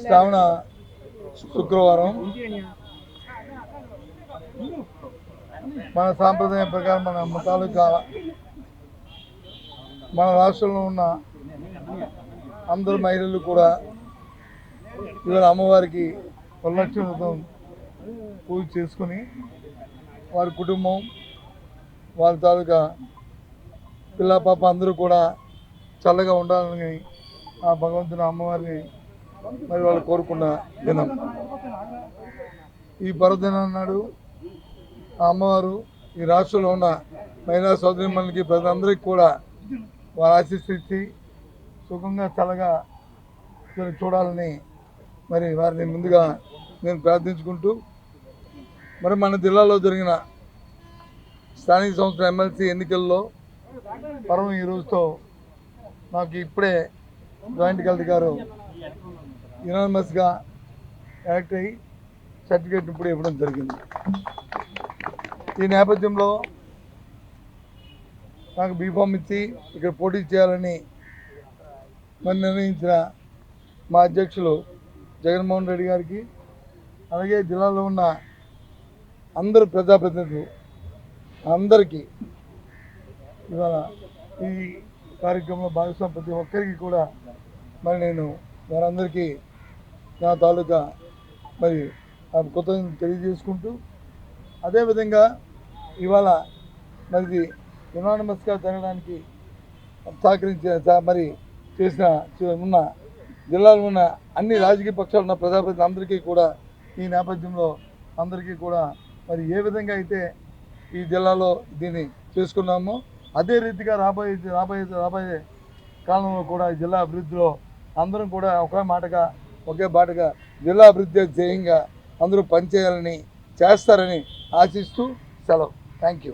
శ్రావణ శుక్రవారం మన సాంప్రదాయం ప్రకారం మన తాలూకా మన రాష్ట్రంలో ఉన్న అందరు మహిళలు కూడా ఇవాళ అమ్మవారికి వరలక్ష్మి పూజ చేసుకుని వారి కుటుంబం వారి తాలూకా పిల్ల పాప అందరూ కూడా చల్లగా ఉండాలని ఆ భగవంతుని అమ్మవారిని మరి వాళ్ళు కోరుకున్న దినం. ఈ పర్వదినం నాడు ఆ అమ్మవారు ఈ రాష్ట్రంలో ఉన్న మహిళా సోదరిమణులకి ప్రజలందరికీ కూడా వారు ఆశీస్సు సుఖంగా చల్లగా చూడాలని మరి వారిని ముందుగా నేను ప్రార్థించుకుంటూ మరి మన జిల్లాలో జరిగిన స్థానిక సంస్థల ఎమ్మెల్సీ ఎన్నికల్లో పర్వం ఈ రోజుతో నాకు ఇప్పుడే జాయింట్ కలెక్టర్ గారు యునానిమస్గా యాక్ట్ అయ్యి సర్టిఫికేట్ ఇప్పుడు ఇవ్వడం జరిగింది. ఈ నేపథ్యంలో నాకు బీఫామ్ ఇచ్చి ఇక్కడ పోటీ చేయాలని మరి నిర్ణయించిన మా అధ్యక్షులు జగన్మోహన్ రెడ్డి గారికి, అలాగే జిల్లాలో ఉన్న అందరు ప్రజాప్రతినిధులు అందరికీ ఇవాళ ఈ కార్యక్రమంలో భాగస్వామి ప్రతి ఒక్కరికి కూడా మరి నేను వారందరికీ నా తాలూకా మరి కృతజ్ఞతలు తెలియజేసుకుంటూ, అదేవిధంగా ఇవాళ మరి యునానిమస్గా జరగడానికి సహకరించిన మరి ఉన్న జిల్లాలో ఉన్న అన్ని రాజకీయ పక్షాలు ఉన్న ప్రజాప్రతినిధులందరికీ కూడా ఈ నేపథ్యంలో అందరికీ కూడా మరి ఏ విధంగా అయితే ఈ జిల్లాలో దీన్ని చేసుకున్నామో అదే రీతిగా రాబోయే కాలంలో కూడా జిల్లా అభివృద్ధిలో అందరం కూడా ఒకే బాటగా జిల్లా అభివృద్ధి ధ్యేయంగా అందరూ పనిచేయాలని చేస్తారని ఆశిస్తూ సెలవు. Thank you.